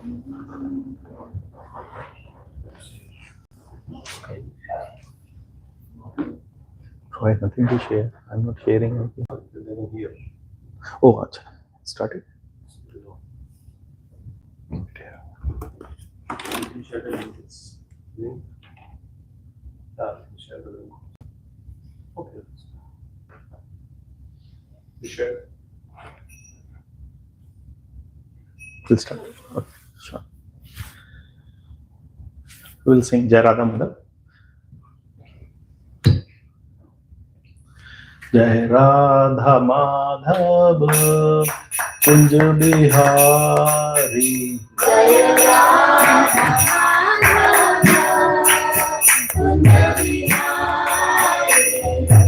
I have nothing to share. I'm not sharing anything. Oh, acha. Started. Okay. You share. We'll start. Okay, sure. We'll sing Jai Radha Madhav. Jai Radha Madhav Kunj Bihari. Jai Radha Kunj Bihari.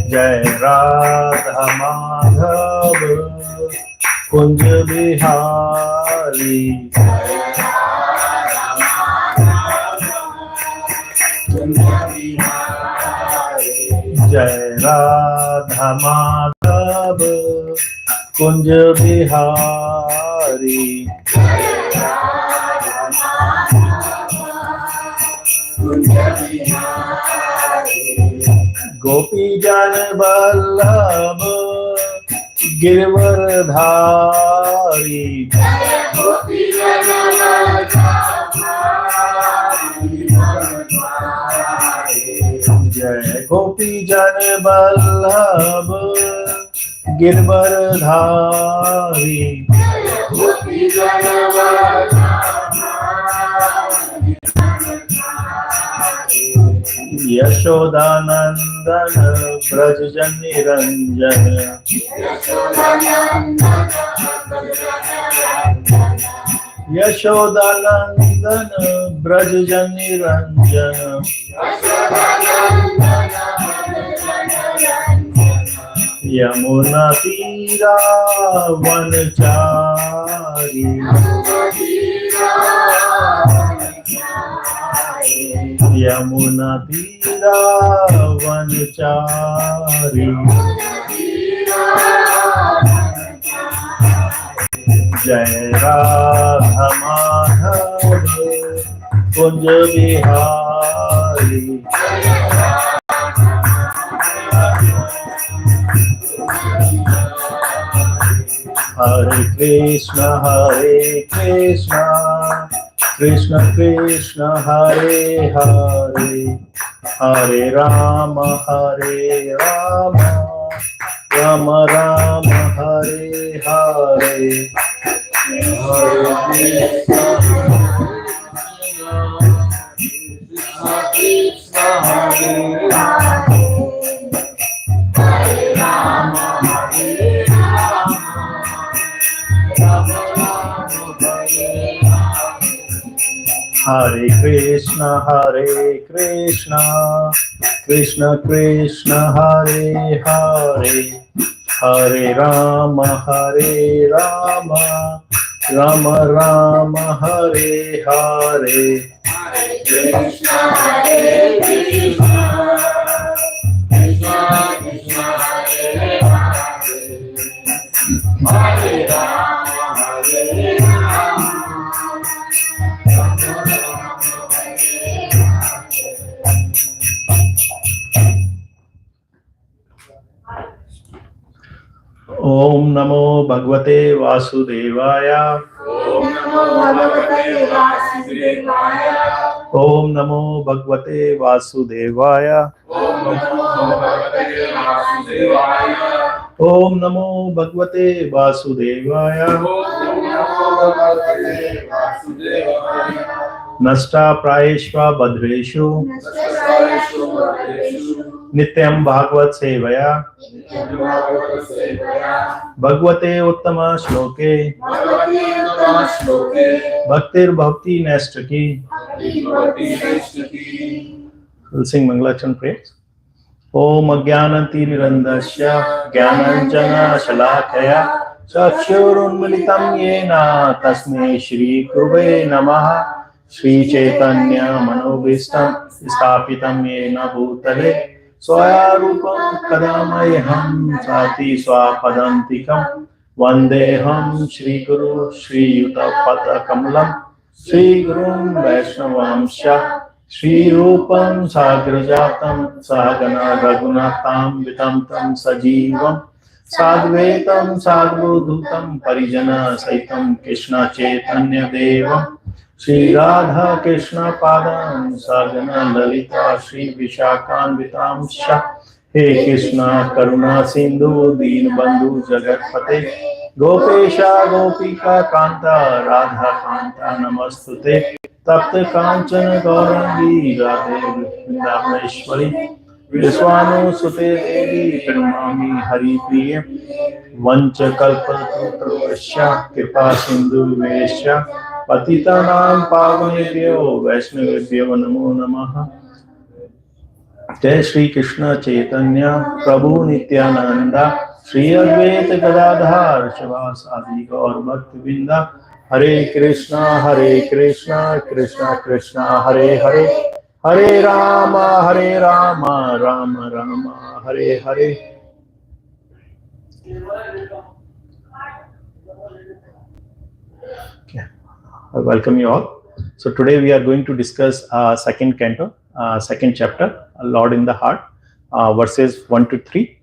Jai Radha Madhav Kunj Bihari. Jai Radha Madhav Kunj Bihari. Gopi Jan Vallabh Girvardhari. Gopi Jana Jai Gopi Jan Vallabh Girvardhari. Gopi Jana Yashodanandan Braj Niranjan. Yashodanandan Braj Niranjan. Yamuna Tira Vanchari. Yamuna Tira Vanchari. Jai Radha Madhav Kunj Bihari. Hare Krishna Krishna Krishna Hare Hare, Hare Rama Rama Rama Hare Hare. Hare Krishna Krishna Hare Hare, Hare Rama Rama Rama Hare Hare. Hare Krishna Krishna Krishna Hare Hare, Hare Rama Rama Rama Hare Hare. Hare Krishna Krishna Krishna Hare Hare, Hare Rama Om Namo Bhagavate Vasudevaya. Om Namo Bhagavate Vasudevaya. Om Namo Bhagavate Vasudevaya. Om Namo Bhagavate Vasudevaya. Om Namo Bhagavate Vasudevaya. Om Namo Bhagavate Vasudevaya. Nasta Prayeshva Badreshu Nastayashu Bhagaveshu Nityam Bhagavat Sevaya. Nityam Bhagavate Sevaya. Bhagavate Uttama Shloke Bhagavate Uttama Shloke Bhaktir Bhakti Nestaki. Bhakti Bhakti Nestaki. We'll sing Mangalachan prayers. Om Ajnanati Nirandasya Jnananjana Shalakaya Chakshurunmilitam Yena Tasmai Shri Kurve Namaha. Shri Chaitanya Manobhistam Stapitam Yena Bhutale Swaya Rupam Kadamayham Sati Swapadantikam Vandeham Shri Guru Shri Yuta Pada Kamalam Sri Gurum Vaishnavamsha Sri Rupam Sagrajatam Sagana Raghunatam Vitamtam Sajivam Sadvetam Sadvudhutam Parijana Saitam Krishna Chaitanya Devam Sri Radha Krishna Padam Sagana Lalita Sri Vishakan Vitamsha He Krishna Karuna Sindhu Deen Bandhu Jagatpate Gopesha Gopika Kanta Radha Kanta Namastute Tapta Kanchana Gaurangi Radhe Vrindavaneshwari Vishwanu Sute Devi Pranamami Hari Priya Vancha Kalpatrupasya Kripa Sindhu Vesya Patitanam Pavanebhyo Vaishnavebhyo Namo Namaha Jai Shri Krishna Chaitanya Prabhu Nityananda Shri Advaita Gadadhar Shivas Adi Gaur Bhakti Vinda Hare Krishna Krishna Krishna Hare Hare Hare Rama Rama Rama Hare Hare. Okay. I welcome you all. So today we are going to discuss second canto, second chapter, Lord in the Heart, verses 1 to 3.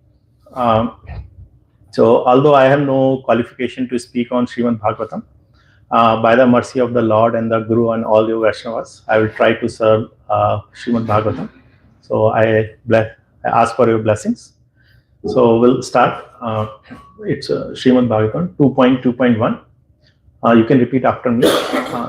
So although I have no qualification to speak on Srimad Bhagavatam, by the mercy of the Lord and the Guru and all the Vaishnavas, I will try to serve Srimad Bhagavatam. So I ask for your blessings. So we'll start. It's Srimad Bhagavatam 2.2.1. You can repeat after me.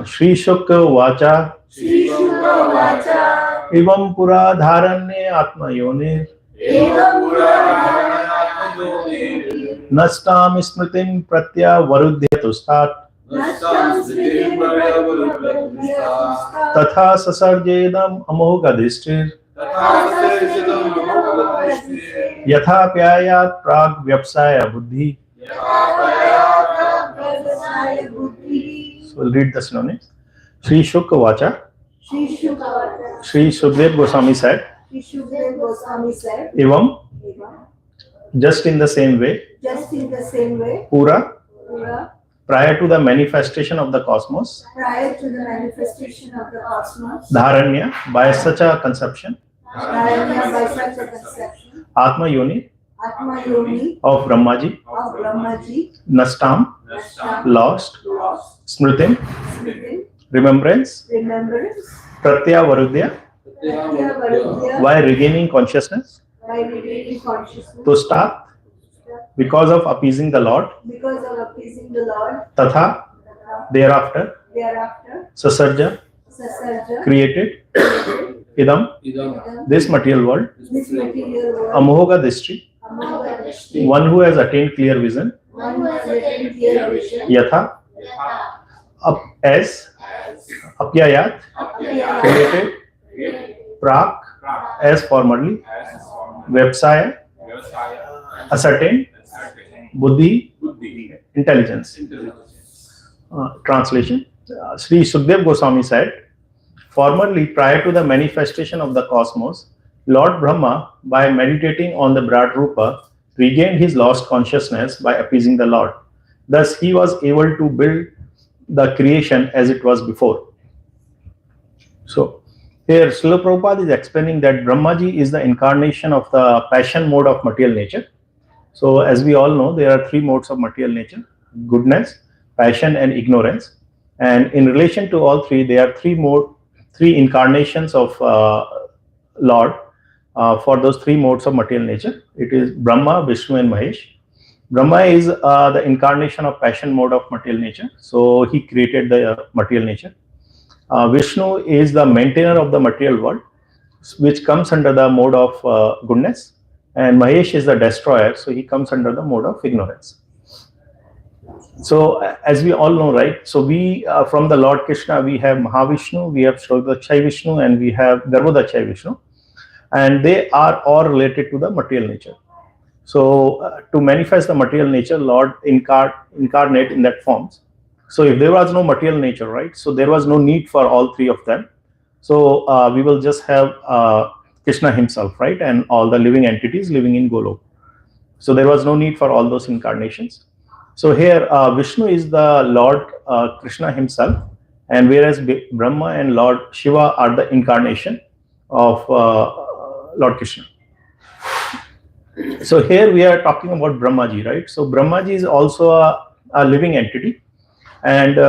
Shri Shukka Vacha Shri Shukka Vacha Evam Pura Dharanye Atma Yonir Evam Pura Dharanye Atma Yonir Nastam Smritim Pratya Varudhya Tustat Nastam Smritim Pratya Varudhya Tustat Tatha Sasarjedam Amoga Dishtir Tatha Sasarjedam Amoga Dishtir Yatha Pyayat Prag Vyapsaya Buddhi. So we'll read the synonyms. Shri Shukka Vacha. Shri Shukka Vacha. Shri Sukdev Goswami said. Shri Sukdev Goswami said. Evam. Just in the same way. Just in the same way. Pura. Pura. Prior to the manifestation of the cosmos. Prior to the manifestation of the cosmos. Dharanya, by such a conception. Dharanya, by such a conception. Atma Yoni. Atma Yoni. Of Brahmaji. Of Brahmaji. Nastam. Lost. Smritim. Smritim. Remembrance. Remembrance. Pratya Varudhya. Pratya Varudhya. By regaining consciousness. By regaining consciousness. To start. Because of appeasing the Lord. Because of appeasing the Lord. Tatha. Thereafter. Thereafter. Sasarja. Sasarja. Created. Idam. This material world. This material world. Amoga Dishti. Amoga Dishti. One who has attained clear vision. One who has attained clear vision. Yatha. As. Apyayat. Created. Prak. As formerly. Vyapsaya. Ascertained. Buddhi. Intelligence. Translation. Sri Sukdev Goswami said, formerly, prior to the manifestation of the cosmos, Lord Brahma, by meditating on the Brad Rupa, regained his lost consciousness by appeasing the Lord. Thus, he was able to build the creation as it was before. So, here Srila Prabhupada is explaining that Brahmaji is the incarnation of the passion mode of material nature. So, as we all know, there are three modes of material nature: goodness, passion, and ignorance. And in relation to all three, there are three incarnations of Lord for those three modes of material nature. It is Brahma, Vishnu, and Mahesh. Brahma is the incarnation of passion mode of material nature. So he created the material nature. Vishnu is the maintainer of the material world, which comes under the mode of goodness. And Mahesh is the destroyer, so he comes under the mode of ignorance. So as we all know, right, so we from the Lord Krishna, we have Mahavishnu, we have Shodhachai Vishnu, and we have Garbhodachai Vishnu, and they are all related to the material nature. So to manifest the material nature, Lord incarnate in that forms. So if there was no material nature, right, so there was no need for all three of them. So we will just have Krishna himself, right, and all the living entities living in Golok. So there was no need for all those incarnations. So here Vishnu is the Lord Krishna himself, and whereas Brahma and Lord Shiva are the incarnation of Lord Krishna. So here we are talking about Brahmaji, right? So Brahmaji is also a living entity, and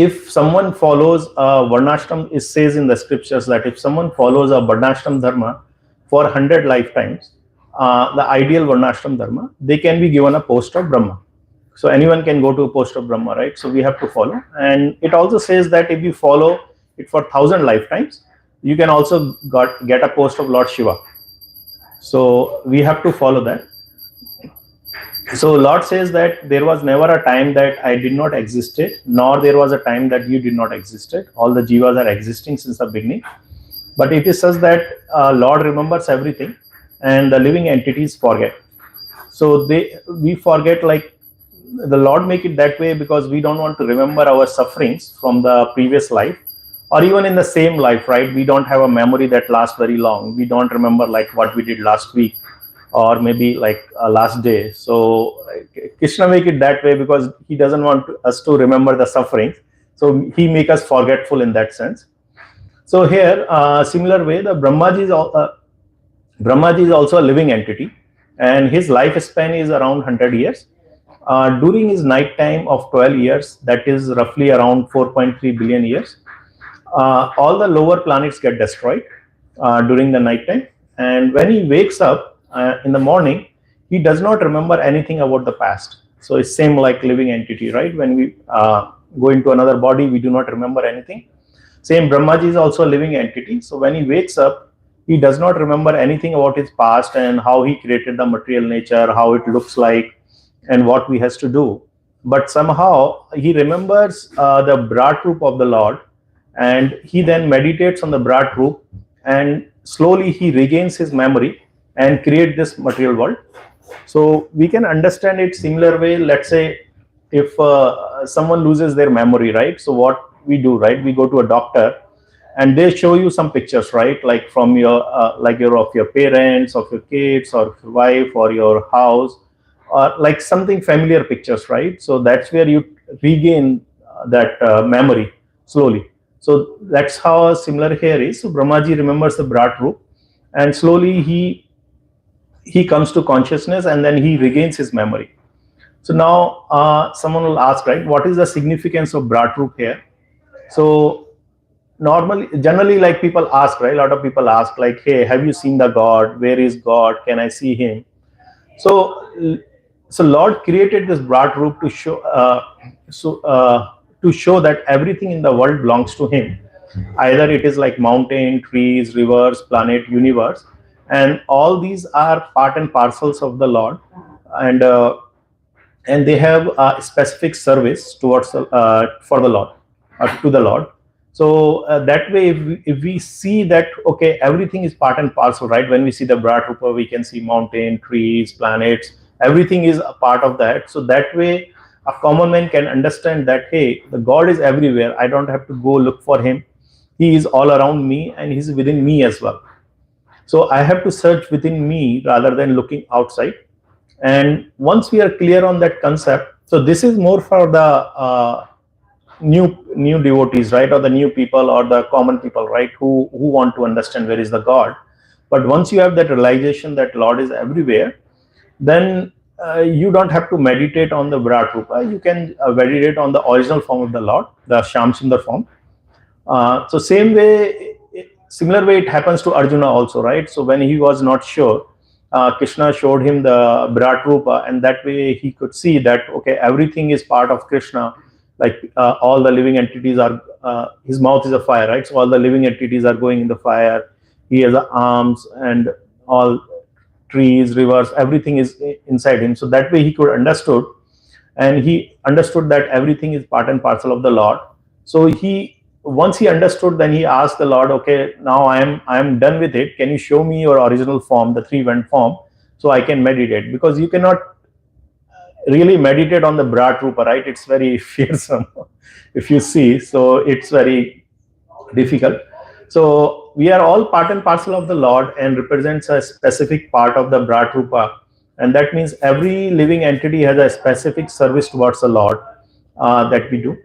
if someone follows Varnashram, it says in the scriptures that if someone follows a Varnashram dharma for 100 lifetimes, the ideal Varnashram dharma, they can be given a post of Brahma. So anyone can go to a post of Brahma, right? So we have to follow. And it also says that if you follow it for 1,000 lifetimes, you can also get a post of Lord Shiva. So we have to follow that. So Lord says that there was never a time that I did not existed, nor there was a time that you did not existed. All the jivas are existing since the beginning. But it is such that Lord remembers everything, and the living entities forget. So we forget, like the Lord make it that way because we don't want to remember our sufferings from the previous life, or even in the same life, right? We don't have a memory that lasts very long. We don't remember like what we did last week, or maybe like last day. So Krishna make it that way because he doesn't want us to remember the sufferings. So he make us forgetful in that sense. So here, similar way, the Brahmaji is also a living entity, and his lifespan is around 100 years. During his night time of 12 years, that is roughly around 4.3 billion years, all the lower planets get destroyed during the night time. And when he wakes up in the morning, he does not remember anything about the past. So it's same like living entity, right? When we go into another body, we do not remember anything. Same, Brahmaji is also a living entity. So when he wakes up, he does not remember anything about his past and how he created the material nature, how it looks like, and what we has to do. But somehow he remembers the Brat Roop of the Lord, and he then meditates on the Brat Roop, and slowly he regains his memory and create this material world. So we can understand it similar way. Let's say if someone loses their memory, right? So what we do, right? We go to a doctor, and they show you some pictures, right? Like from your of your parents, of your kids, or your wife, or your house, or like something familiar pictures, right? So that's where you regain that memory slowly. So that's how similar here is. So Brahmaji remembers the Brat Roop, and slowly he comes to consciousness, and then he regains his memory. So now someone will ask, right, what is the significance of Brat Roop here? So generally, like people ask, right, a lot of people ask like, hey, have you seen the God? Where is God? Can I see him? So Lord created this Brat Roop to show that everything in the world belongs to him. Either it is like mountain, trees, rivers, planet, universe, and all these are part and parcels of the Lord, and they have a specific service towards for the Lord, to the Lord. So that way, if we see that, okay, everything is part and parcel, right? When we see the Brat Rupa, we can see mountain, trees, planets, everything is a part of that. So that way, a common man can understand that, hey, the God is everywhere. I don't have to go look for him. He is all around me, and he's within me as well. So I have to search within me rather than looking outside. And once we are clear on that concept, so this is more for the new devotees, right, or the new people, or the common people, right, who want to understand where is the God. But once you have that realization that Lord is everywhere, then you don't have to meditate on the Virat Rupa. You can meditate on the original form of the Lord, the Shyam Sundar form. So similar way it happens to Arjuna also, right? So when he was not sure, Krishna showed him the Virat Rupa, and that way he could see that, okay, everything is part of Krishna. Like all the living entities are, his mouth is a fire, right? So all the living entities are going in the fire. He has arms, and all trees, rivers, everything is inside him. So that way he could understood, and he understood that everything is part and parcel of the Lord. So once he understood, then he asked the Lord, okay, now I am done with it. Can you show me your original form, the three-vent form, so I can meditate? Because you cannot really meditate on the Virat Rupa, right? It's very fearsome if you see. So it's very difficult. So we are all part and parcel of the Lord, and represents a specific part of the Virat Rupa. And that means every living entity has a specific service towards the Lord that we do.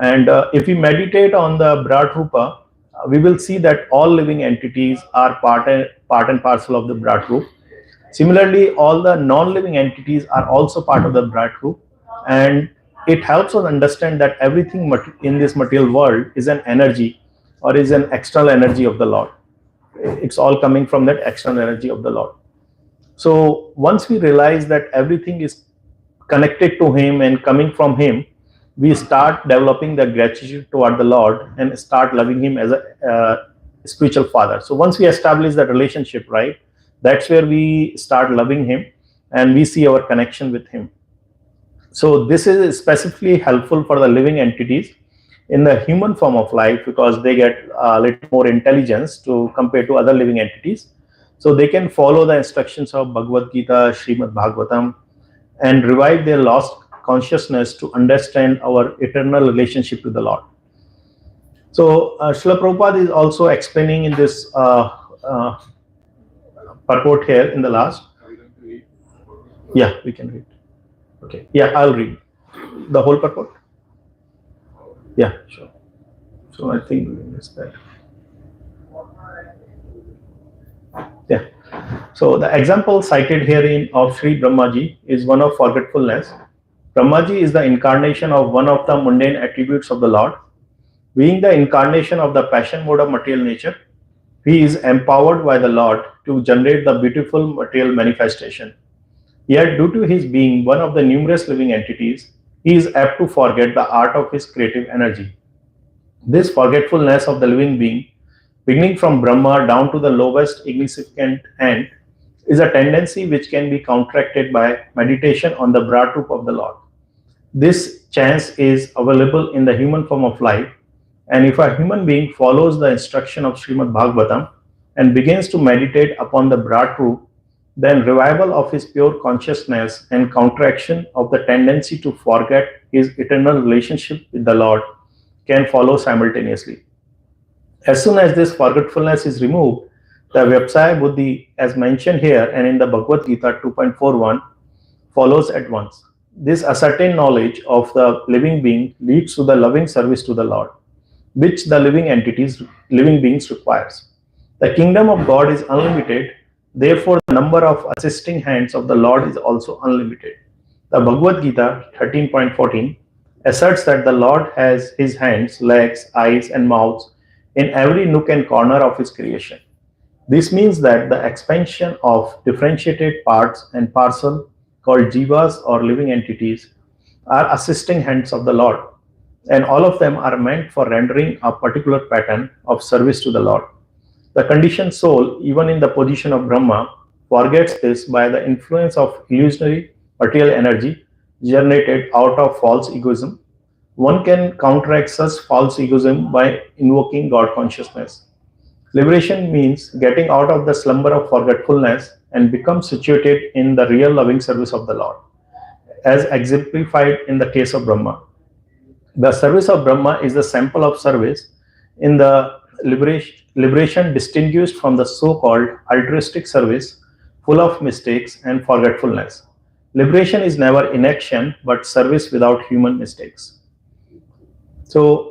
And if we meditate on the Brat Rupa, we will see that all living entities are part and parcel of the Brat Rupa. Similarly, all the non-living entities are also part of the Brat Rupa, and it helps us understand that everything in this material world is an energy or is an external energy of the Lord. It's all coming from that external energy of the Lord. So once we realize that everything is connected to Him and coming from Him, we start developing the gratitude toward the Lord and start loving Him as a spiritual father. So once we establish that relationship, right, that's where we start loving Him and we see our connection with Him. So this is specifically helpful for the living entities in the human form of life because they get a little more intelligence to compare to other living entities. So they can follow the instructions of Bhagavad Gita, Srimad Bhagavatam, and revive their lost consciousness to understand our eternal relationship with the Lord. So Srila Prabhupada is also explaining in this purport here in the last. Yeah, we can read. Okay. Yeah, I'll read the whole purport. Yeah, sure. So I think we missed that. Yeah. So the example cited herein of Sri Brahmaji is one of forgetfulness. Brahmaji is the incarnation of one of the mundane attributes of the Lord. Being the incarnation of the passion mode of material nature, he is empowered by the Lord to generate the beautiful material manifestation. Yet, due to his being one of the numerous living entities, he is apt to forget the art of his creative energy. This forgetfulness of the living being, beginning from Brahma down to the lowest insignificant ant, is a tendency which can be counteracted by meditation on the Brat Rupa of the Lord. This chance is available in the human form of life, and if a human being follows the instruction of Srimad Bhagavatam and begins to meditate upon the Brat Rupa, then revival of his pure consciousness and counteraction of the tendency to forget his eternal relationship with the Lord can follow simultaneously. As soon as this forgetfulness is removed, the Vyapsaya Buddhi, as mentioned here and in the Bhagavad Gita 2.41, follows at once. This ascertained knowledge of the living being leads to the loving service to the Lord, which the living beings requires. The kingdom of God is unlimited. Therefore, the number of assisting hands of the Lord is also unlimited. The Bhagavad Gita 13.14 asserts that the Lord has his hands, legs, eyes, and mouths in every nook and corner of his creation. This means that the expansion of differentiated parts and parcel called jivas or living entities are assisting hands of the Lord, and all of them are meant for rendering a particular pattern of service to the Lord. The conditioned soul, even in the position of Brahma, forgets this by the influence of illusionary material energy generated out of false egoism. One can counteract such false egoism by invoking God consciousness. Liberation means getting out of the slumber of forgetfulness and become situated in the real loving service of the Lord, as exemplified in the case of Brahma. The service of Brahma is the sample of service in the liberation distinguished from the so-called altruistic service full of mistakes and forgetfulness. Liberation is never inaction, but service without human mistakes. So,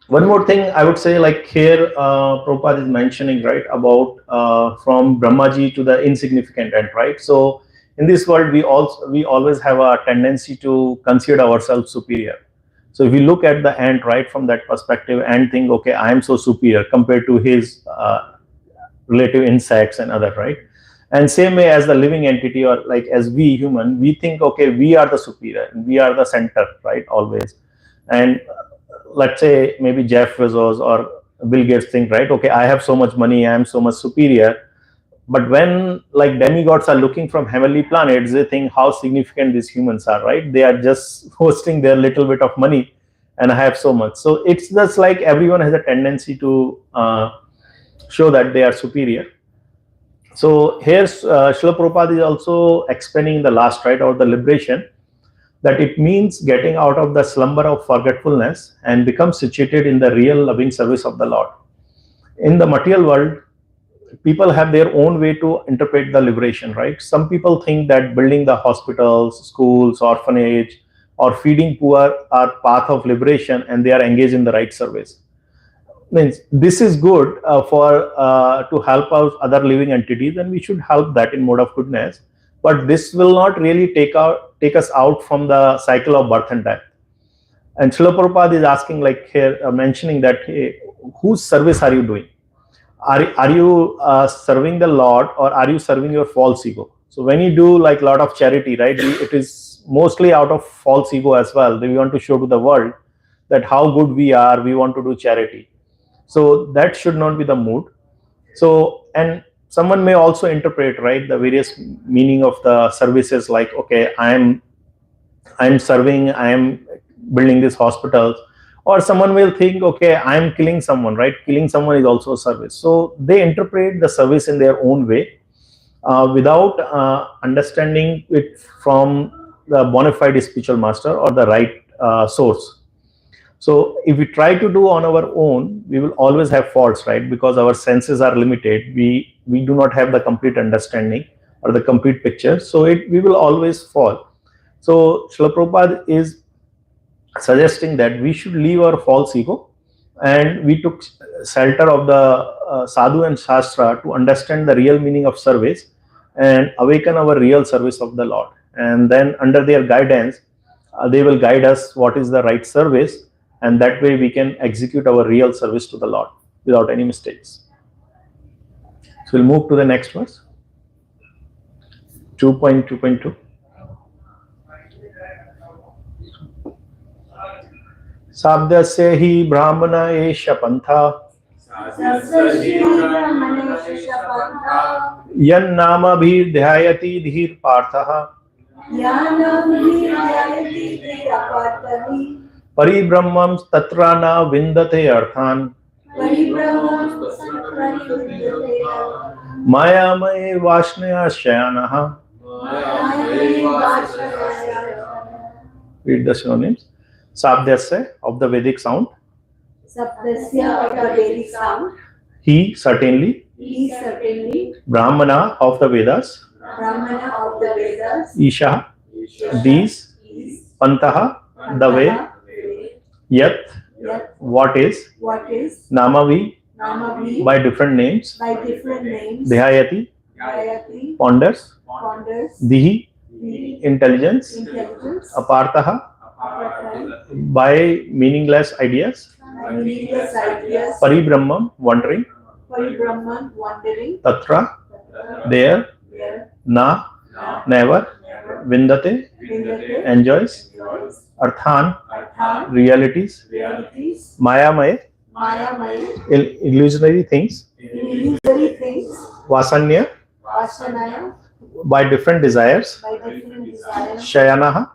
one more thing I would say, like here, Prabhupada is mentioning, right, about from Brahmaji to the insignificant ant, right? So, in this world, we always have a tendency to consider ourselves superior. So, if we look at the ant, right, from that perspective and think, okay, I am so superior compared to his relative insects and other, right? And same way as the living entity, or like as we human, we think, okay, we are the superior, we are the center, right, always. And let's say maybe Jeff Bezos or Bill Gates think, right, okay, I have so much money, I am so much superior. But when like demigods are looking from heavenly planets, they think how significant these humans are, right? They are just hosting their little bit of money and I have so much. So it's just like everyone has a tendency to show that they are superior. So here Srila Prabhupada is also explaining the last, right, or the liberation, that it means getting out of the slumber of forgetfulness and become situated in the real loving service of the Lord. In the material world, people have their own way to interpret the liberation, right? Some people think that building the hospitals, schools, orphanage, or feeding poor are path of liberation and they are engaged in the right service. Means this is good for to help out other living entities, and we should help that in mode of goodness. But this will not really take us out from the cycle of birth and death. And Srila Prabhupada is asking, like here, mentioning that, hey, whose service are you doing? Are you serving the Lord, or are you serving your false ego? So when you do like a lot of charity, right, it is mostly out of false ego as well. We want to show to the world that how good we are. We want to do charity. So that should not be the mood. So, and someone may also interpret, right, the various meaning of the services, like, okay, I'm serving, I am building these hospitals. Or someone will think, okay, I'm killing someone, right? Killing someone is also a service. So they interpret the service in their own way without understanding it from the bona fide spiritual master or the right source. So if we try to do on our own, we will always have faults, right? Because our senses are limited. We do not have the complete understanding or the complete picture. So we will always fall. So Srila Prabhupada is suggesting that we should leave our false ego, and we took shelter of the sadhu and shastra to understand the real meaning of service and awaken our real service of the Lord. And then under their guidance, they will guide us what is the right service, and that way we can execute our real service to the Lord without any mistakes. So we'll move to the next verse, 2.2.2. साब्दस्य हि ब्राह्मण एष पंथा यन्नामभिर्ध्यायति धीर पार्थः परिब्रह्मं तत्र न विन्दते अर्थान् मायामये वासनया शयानः. Read the synonyms. Sabdyasya, of the Vedic sound. Sabdasya, of the Vedic sound. He certainly. He certainly. Brahmana, of the Vedas. Brahmana, of the Vedas. Isha, these. Pantaha, the way. Yat, what is. What is. Namavi, Namavi, by different names. by different names. Dhyayati, Dhyayati, ponders. ponders. Dihi, Dihi, intelligence. intelligence. Apartaha, Apartheid, by meaningless ideas. meaningless ideas. Paribrahmam, wandering. Paribrahman, wandering. Tatra, there. There, Na, never. Vindate, Vindate, enjoys. joys. Arthan, Arthan, realities. realities. Mayamaya, Mayamaya, illusionary things. illusory things. Vasanya, Vasanaya, by different desires. by different desires. Shayanaha,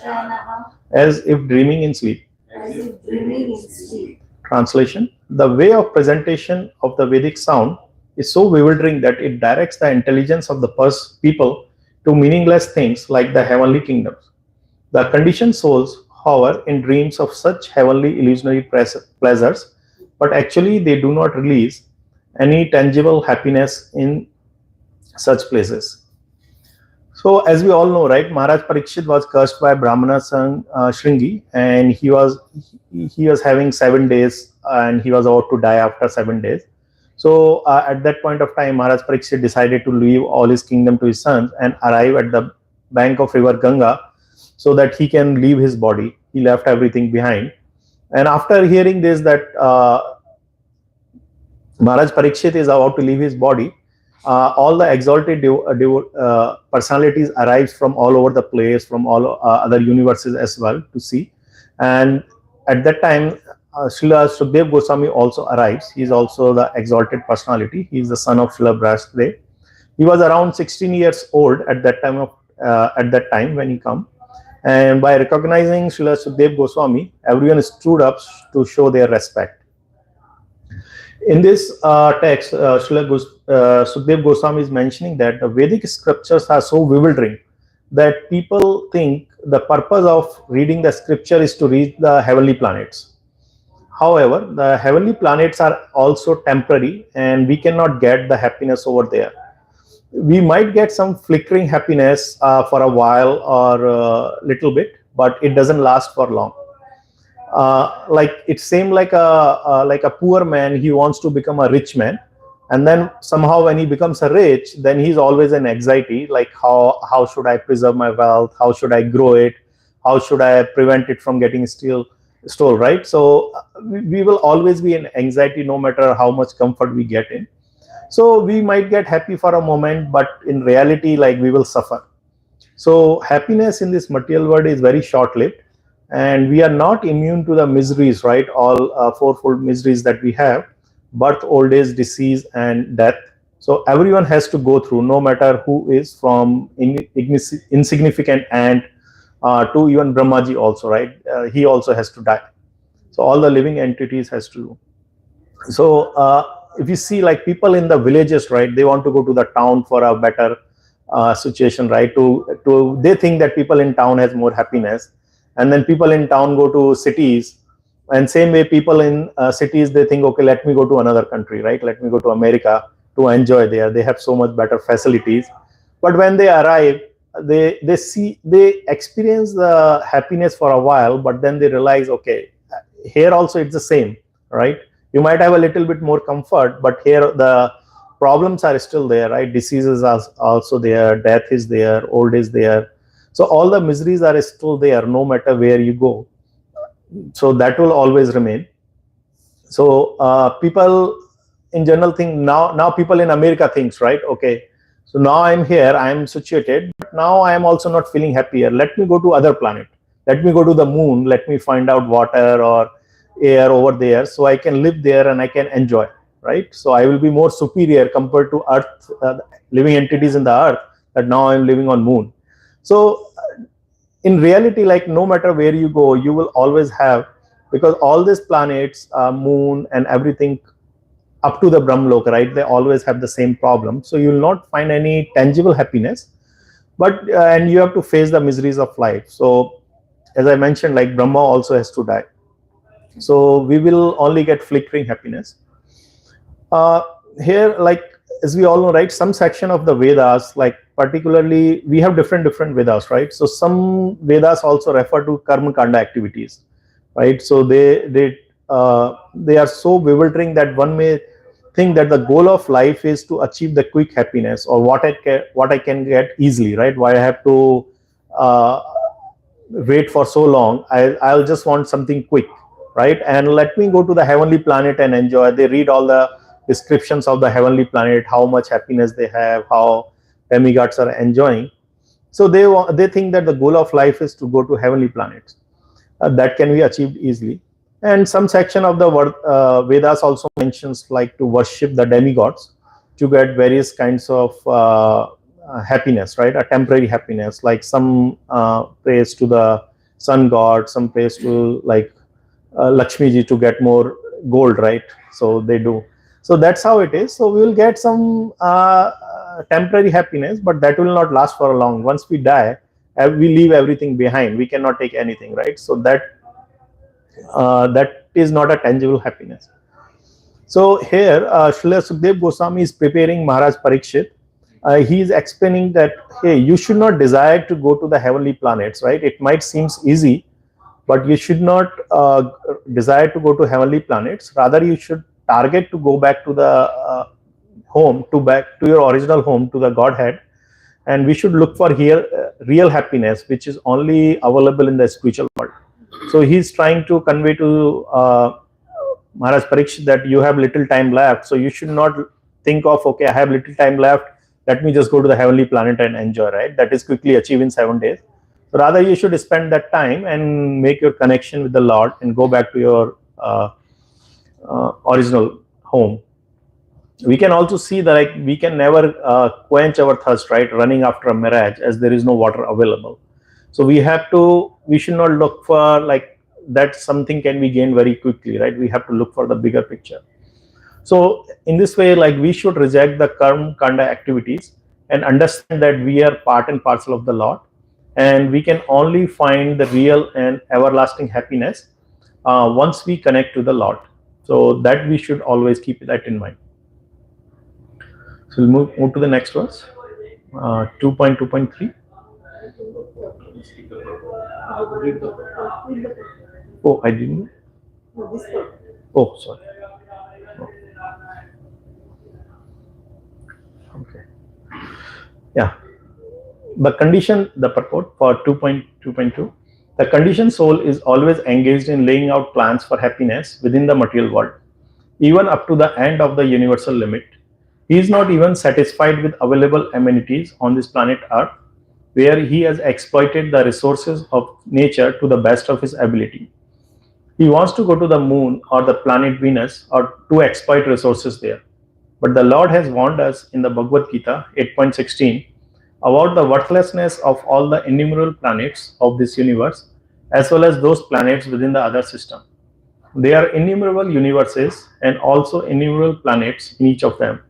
Shanaha, as if dreaming in sleep. as if dreaming in sleep. Translation: the way of presentation of the Vedic sound is so bewildering that it directs the intelligence of the people to meaningless things like the heavenly kingdoms. The conditioned souls hover in dreams of such heavenly illusionary pleasures, but actually they do not release any tangible happiness in such places. So, as we all know, right, Maharaj Parikshit was cursed by Brahmana son Shringi, and he was having 7 days, and he was about to die after 7 days. So, at that point of time, Maharaj Parikshit decided to leave all his kingdom to his sons and arrive at the bank of river Ganga, so that he can leave his body. He left everything behind, and after hearing this, that Maharaj Parikshit is about to leave his body, all the exalted personalities arrives from all over the place, from all other universes as well to see. And at that time, Srila Sukdev Goswami also arrives. He is also the exalted personality. He is the son of Srila Brahmadev. He was around 16 years old at that time when he come. And by recognizing Srila Sukdev Goswami, everyone stood up to show their respect. In this text, Srila Sukdev Goswami is mentioning that the Vedic scriptures are so bewildering that people think the purpose of reading the scripture is to reach the heavenly planets. However, the heavenly planets are also temporary, and we cannot get the happiness over there. We might get some flickering happiness for a while or a little bit, but it doesn't last for long. Like it seemed like a poor man, he wants to become a rich man, and then somehow when he becomes a rich, then he's always in anxiety, like how should I preserve my wealth, how should I grow it, how should I prevent it from getting stole, right? So we will always be in anxiety no matter how much comfort we get in. So we might get happy for a moment, but in reality, like, we will suffer. So happiness in this material world is very short-lived, and we are not immune to the miseries, right? All fourfold miseries that we have: birth, old age, disease, and death. So everyone has to go through, no matter who is, from insignificant ant to even Brahmaji also, right? He also has to die. So all the living entities has to do. So if you see, like, people in the villages, right, they want to go to the town for a better situation, right? To they think that people in town has more happiness, and then people in town go to cities, and same way people in cities, they think, okay, let me go to another country, right? Let me go to America to enjoy there. They have so much better facilities. But when they arrive, they experience the happiness for a while, but then they realize, okay, here also it's the same, right? You might have a little bit more comfort, but here the problems are still there, right? Diseases are also there, death is there, old is there. So all the miseries are still there, no matter where you go. So that will always remain. So people in general think, now people in America thinks, right? Okay, so now I'm here, I'm situated, but now I am also not feeling happier. Let me go to other planet. Let me go to the moon. Let me find out water or air over there, so I can live there and I can enjoy, right? So I will be more superior compared to Earth, living entities in the Earth, that now I'm living on moon. So in reality, like, no matter where you go, you will always have, because all these planets, moon and everything up to the Brahmloka, right, they always have the same problem. So you will not find any tangible happiness, but and you have to face the miseries of life. So as I mentioned, like, Brahma also has to die. So we will only get flickering happiness. Here, like, as we all know, right, some section of the Vedas, like, particularly we have different Vedas, right? So some Vedas also refer to karma kanda activities, right? So they are so bewildering that one may think that the goal of life is to achieve the quick happiness, or what I can get easily, right? Why I have to wait for so long? I'll just want something quick, right? And let me go to the heavenly planet and enjoy. They read all the descriptions of the heavenly planet, how much happiness they have, how demigods are enjoying. So they think that the goal of life is to go to heavenly planets. That can be achieved easily. And some section of the Vedas also mentions, like, to worship the demigods to get various kinds of happiness, right? A temporary happiness, like some praise to the sun god, some praise to, like, Lakshmi ji to get more gold, right? So they do. So that's how it is. So we will get some temporary happiness, but that will not last for long. Once we die, we leave everything behind. We cannot take anything, right? So that is not a tangible happiness. So here, Srila Sukdev Goswami is preparing Maharaj Parikshit. He is explaining that, hey, you should not desire to go to the heavenly planets, right? It might seem easy, but you should not desire to go to heavenly planets. Rather, you should target to go back to the home, back to your original home, to the Godhead. And we should look for here real happiness, which is only available in the spiritual world. So he's trying to convey to Maharaj Parikshit that you have little time left. So you should not think of, okay, I have little time left, let me just go to the heavenly planet and enjoy, right? That is quickly achieved in 7 days. Rather, you should spend that time and make your connection with the Lord and go back to your original home. We can also see that, like, we can never quench our thirst, right? Running after a mirage, as there is no water available. So we should not look for, like, that something can be gained very quickly, right? We have to look for the bigger picture. So in this way, like, we should reject the karma kanda activities and understand that we are part and parcel of the Lord, and we can only find the real and everlasting happiness once we connect to the Lord. So that we should always keep that in mind. So we'll move to the next verse, 2.2.3. Oh, I didn't. Oh, sorry. Okay. Yeah. The purport for 2.2.2. The conditioned soul is always engaged in laying out plans for happiness within the material world, even up to the end of the universal limit. He is not even satisfied with available amenities on this planet Earth, where he has exploited the resources of nature to the best of his ability. He wants to go to the moon or the planet Venus or to exploit resources there. But the Lord has warned us in the Bhagavad Gita 8.16 about the worthlessness of all the innumerable planets of this universe, as well as those planets within the other system. There are innumerable universes and also innumerable planets in each of them.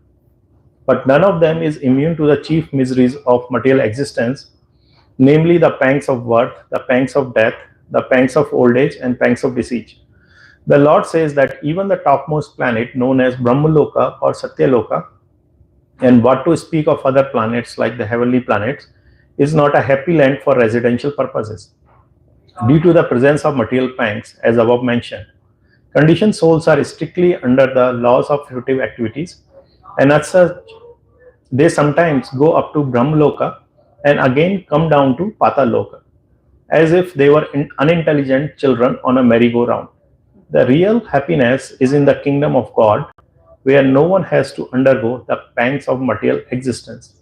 But none of them is immune to the chief miseries of material existence, namely the pangs of birth, the pangs of death, the pangs of old age, and pangs of disease. The Lord says that even the topmost planet, known as Brahmaloka or Satyaloka, and what to speak of other planets like the heavenly planets, is not a happy land for residential purposes, due to the presence of material pangs, as above mentioned. Conditioned souls are strictly under the laws of fruitive activities, and as such, they sometimes go up to Brahmaloka and again come down to Pataloka, as if they were unintelligent children on a merry-go-round. The real happiness is in the kingdom of God, where no one has to undergo the pangs of material existence.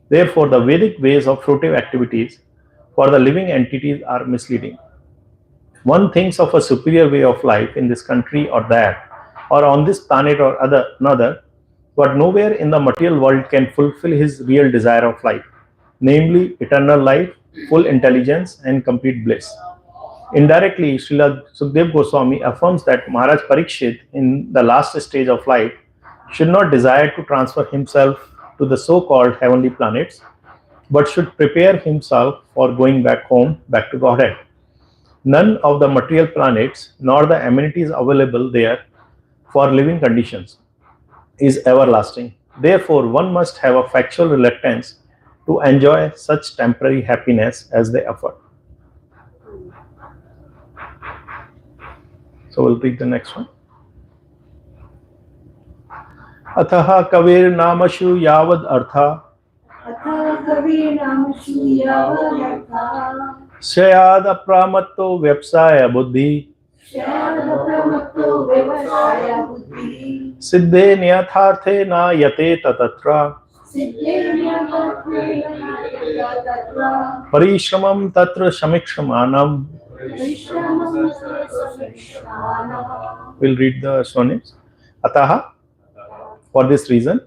Therefore, the Vedic ways of fruitive activities for the living entities are misleading. One thinks of a superior way of life in this country or that, or on this planet or another, but nowhere in the material world can fulfill his real desire of life, namely eternal life, full intelligence, and complete bliss. Indirectly, Srila Sukdev Goswami affirms that Maharaj Parikshit, in the last stage of life, should not desire to transfer himself to the so-called heavenly planets, but should prepare himself for going back home, back to Godhead. None of the material planets, nor the amenities available there for living conditions, is everlasting. Therefore, one must have a factual reluctance to enjoy such temporary happiness as they offer. So we'll read the next one. अतः कविर नामशु यावद अर्था स्याद अप्रामत्तो व्यवसाय बुद्धि सिद्धे न्यथार्थे न यते तत्र परिश्रमं तत्र समीक्षमानम्. We'll read the sonnets. Ataha, for this reason,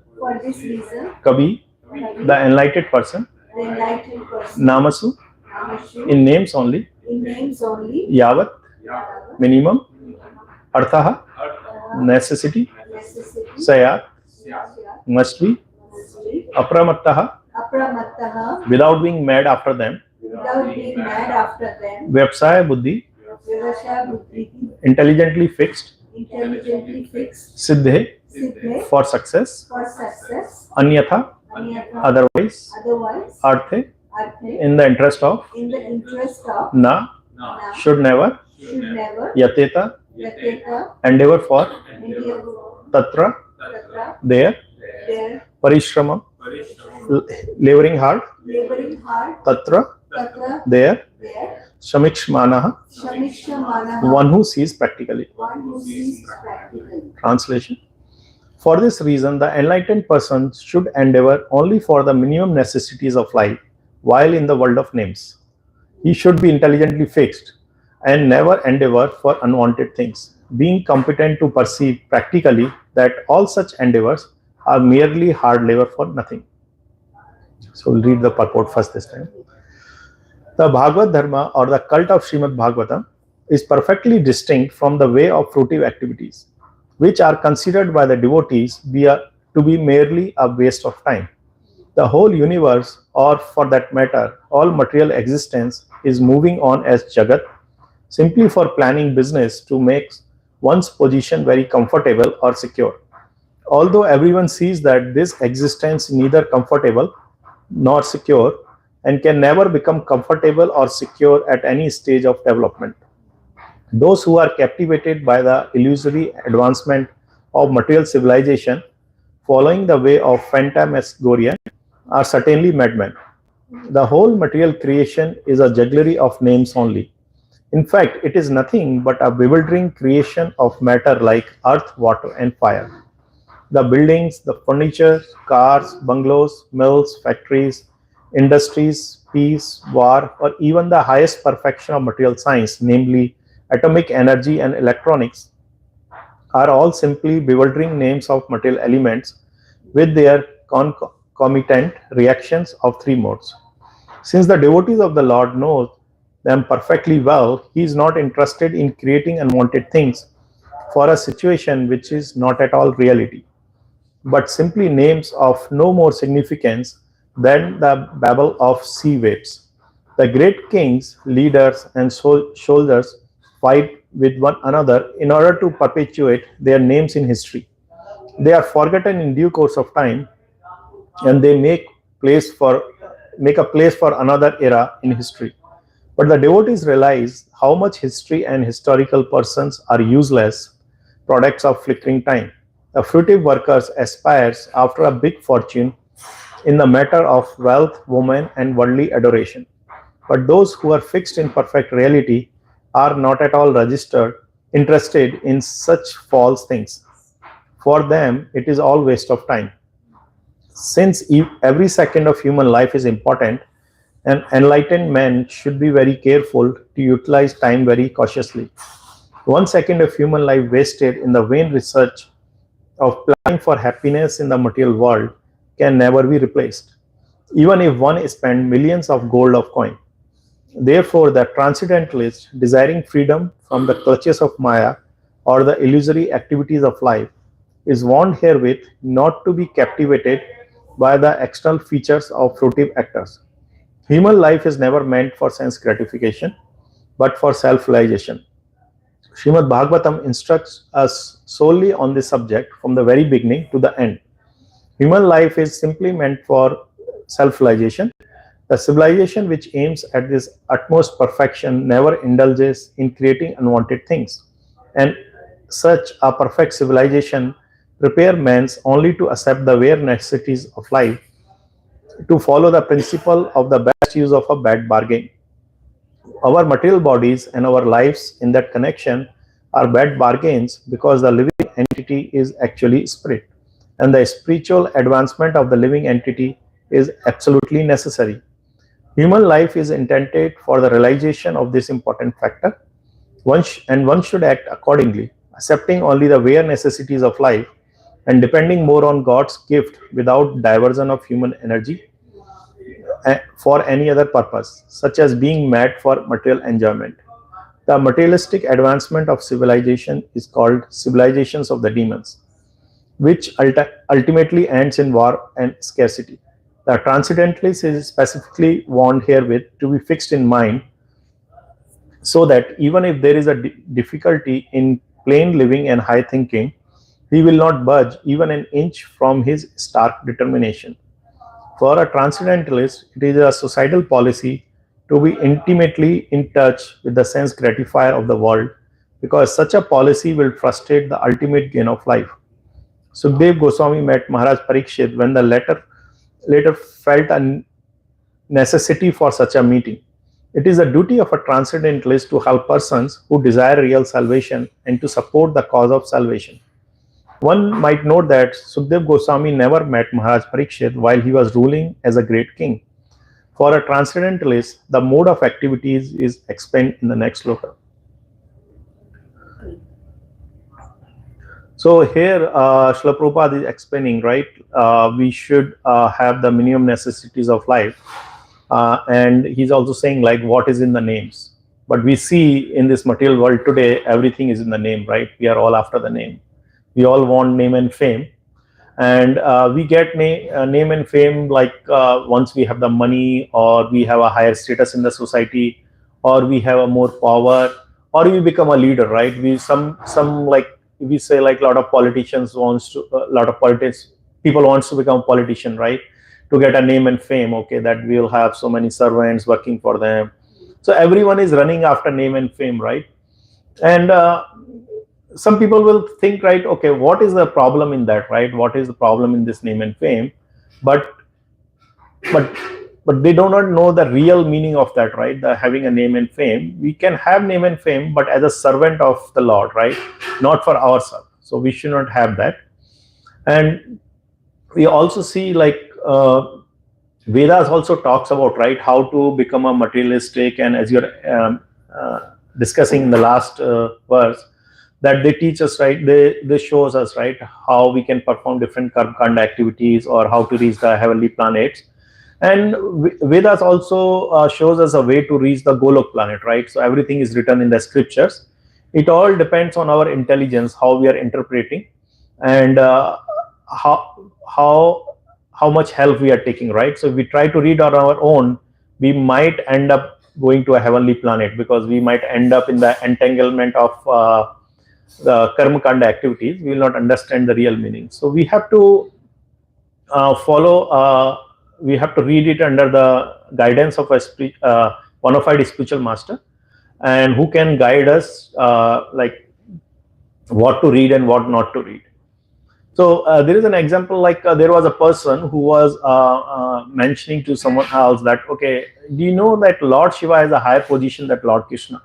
Kavi, the enlightened person, Namasu, in names only, Yavat, minimum, Arthaha, necessity, Sayat, must be, Apramattaha, without being mad after them, Vyapsaya Buddhi, intelligently fixed, Siddhe, for success, Anyatha, otherwise, Arthe, in the interest of, Na, should never, Yateta, endeavor for, Tatra, there, Parishrama, laboring hard, Tatra, there, Shamikshmanaha, one who sees practically. Translation. For this reason, the enlightened person should endeavor only for the minimum necessities of life while in the world of names. He should be intelligently fixed and never endeavor for unwanted things, being competent to perceive practically that all such endeavors are merely hard labor for nothing. So we'll read the purport first this time. The Bhagavad Dharma, or the cult of Srimad Bhagavatam, is perfectly distinct from the way of fruitive activities, which are considered by the devotees to be merely a waste of time. The whole universe, or for that matter, all material existence, is moving on as Jagat, simply for planning business to make one's position very comfortable or secure. Although everyone sees that this existence is neither comfortable nor secure, and can never become comfortable or secure at any stage of development. Those who are captivated by the illusory advancement of material civilization, following the way of phantasmagoria, are certainly madmen. The whole material creation is a jugglery of names only. In fact, it is nothing but a bewildering creation of matter like earth, water, and fire. The buildings, the furniture, cars, bungalows, mills, factories, industries, peace, war, or even the highest perfection of material science, namely atomic energy and electronics, are all simply bewildering names of material elements with their concomitant reactions of three modes. Since the devotees of the Lord know them perfectly well, he is not interested in creating unwanted things for a situation which is not at all reality, but simply names of no more significance than the babble of sea waves. The great kings, leaders, and soldiers fight with one another in order to perpetuate their names in history. They are forgotten in due course of time, and they make a place for another era in history. But the devotees realize how much history and historical persons are useless products of flickering time. The fruitive workers aspires after a big fortune in the matter of wealth, woman, and worldly adoration. But those who are fixed in perfect reality are not at all interested in such false things. For them, it is all waste of time. Since every second of human life is important, an enlightened man should be very careful to utilize time very cautiously. 1 second of human life wasted in the vain research of planning for happiness in the material world can never be replaced, even if one spent millions of gold of coin. Therefore, the transcendentalist, desiring freedom from the clutches of Maya or the illusory activities of life, is warned herewith not to be captivated by the external features of fruitive actors. Human life is never meant for sense gratification, but for self-realization. Srimad Bhagavatam instructs us solely on this subject from the very beginning to the end. Human life is simply meant for self-realization. The civilization which aims at this utmost perfection never indulges in creating unwanted things, and such a perfect civilization prepare men only to accept the bare necessities of life, to follow the principle of the best use of a bad bargain. Our material bodies and our lives in that connection are bad bargains because the living entity is actually spirit, and the spiritual advancement of the living entity is absolutely necessary. Human life is intended for the realization of this important factor, and one should act accordingly, accepting only the bare necessities of life and depending more on God's gift without diversion of human energy for any other purpose, such as being mad for material enjoyment. The materialistic advancement of civilization is called civilizations of the demons, which ultimately ends in war and scarcity. The transcendentalist is specifically warned herewith to be fixed in mind, so that even if there is a difficulty in plain living and high thinking, he will not budge even an inch from his stark determination. For a transcendentalist, it is a societal policy to be intimately in touch with the sense gratifier of the world, because such a policy will frustrate the ultimate gain of life. Sukdev Goswami met Maharaj Parikshit when the later felt a necessity for such a meeting. It is the duty of a transcendentalist to help persons who desire real salvation and to support the cause of salvation. One might note that Sukdev Goswami never met Maharaj Parikshit while he was ruling as a great king. For a transcendentalist, the mode of activities is explained in the next sloka. So here, Srila Prabhupada is explaining, right? We should have the minimum necessities of life, and he's also saying like what is in the names. But we see in this material world today, everything is in the name, right? We are all after the name. We all want name and fame, and we get name and fame like once we have the money, or we have a higher status in the society, or we have a more power, or we become a leader, right? We like we say like a lot of politicians people wants to become a politician, right? to get a name and fame. Okay, that we will have so many servants working for them. So everyone is running after name and fame, right? And some people will think, right, okay, what is the problem in that, right? What is the problem in this name and fame? But they do not know the real meaning of that, right? The having a name and fame. We can have name and fame, but as a servant of the Lord, right? Not for ourselves. So we should not have that. And we also see, like, Vedas also talks about, right, how to become a materialistic, and as you're discussing in the last verse, that they teach us, right, they shows us, right, how we can perform different Kanda activities or how to reach the heavenly planets. And Vedas also shows us a way to reach the Golok planet, right? So everything is written in the scriptures. It all depends on our intelligence, how we are interpreting, and how much help we are taking, right? So if we try to read on our own, we might end up going to a heavenly planet, because we might end up in the entanglement of the karma kanda activities. We will not understand the real meaning. So we have to we have to read it under the guidance of a bona fide spiritual master, and who can guide us, like what to read and what not to read. So there is an example, like there was a person who was mentioning to someone else that, okay, do you know that Lord Shiva has a higher position than Lord Krishna?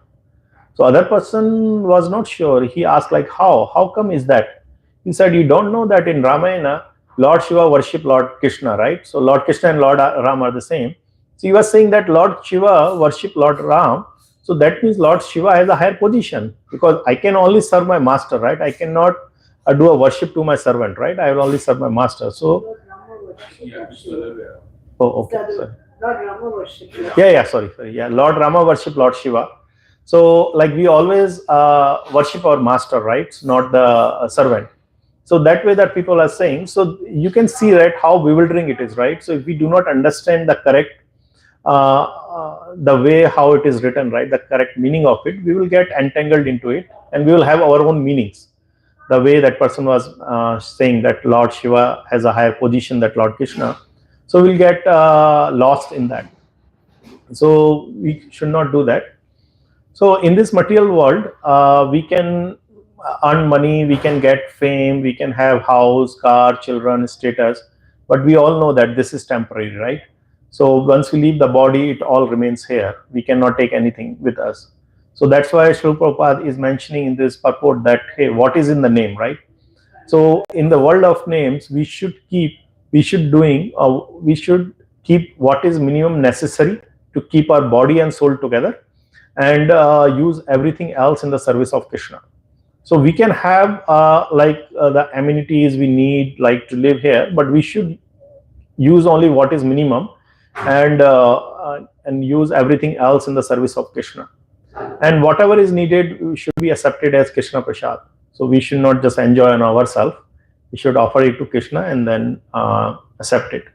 So other person was not sure. He asked, like, how come is that? He said, you don't know that in Ramayana Lord Shiva worship Lord Krishna, right? So Lord Krishna and Lord Ram are the same. So he was saying that Lord Shiva worship Lord Ram. So that means Lord Shiva has a higher position, because I can only serve my master, right? I cannot do a worship to my servant, right? I will only serve my master. So, oh, okay, sorry. Lord Rama worship. Sorry. Yeah, Lord Rama worship Lord Shiva. So, like, we always worship our master, right? Not the servant. So that way that people are saying. So you can see, right, how bewildering it is, right? So if we do not understand the correct, the way how it is written, right, the correct meaning of it, we will get entangled into it, and we will have our own meanings. The way that person was saying that Lord Shiva has a higher position than Lord Krishna. So we'll get lost in that. So we should not do that. So in this material world, we can earn money, we can get fame, we can have house, car, children, status, but we all know that this is temporary, right? So once we leave the body, it all remains here. We cannot take anything with us. So that's why Srila Prabhupada is mentioning in this purport that, hey, what is in the name, right? So in the world of names, we should keep what is minimum necessary to keep our body and soul together, and use everything else in the service of Krishna. So we can have the amenities we need, like to live here, but we should use only what is minimum, and use everything else in the service of Krishna. And whatever is needed should be accepted as Krishna Prasad. So we should not just enjoy on ourselves. We should offer it to Krishna and then accept it.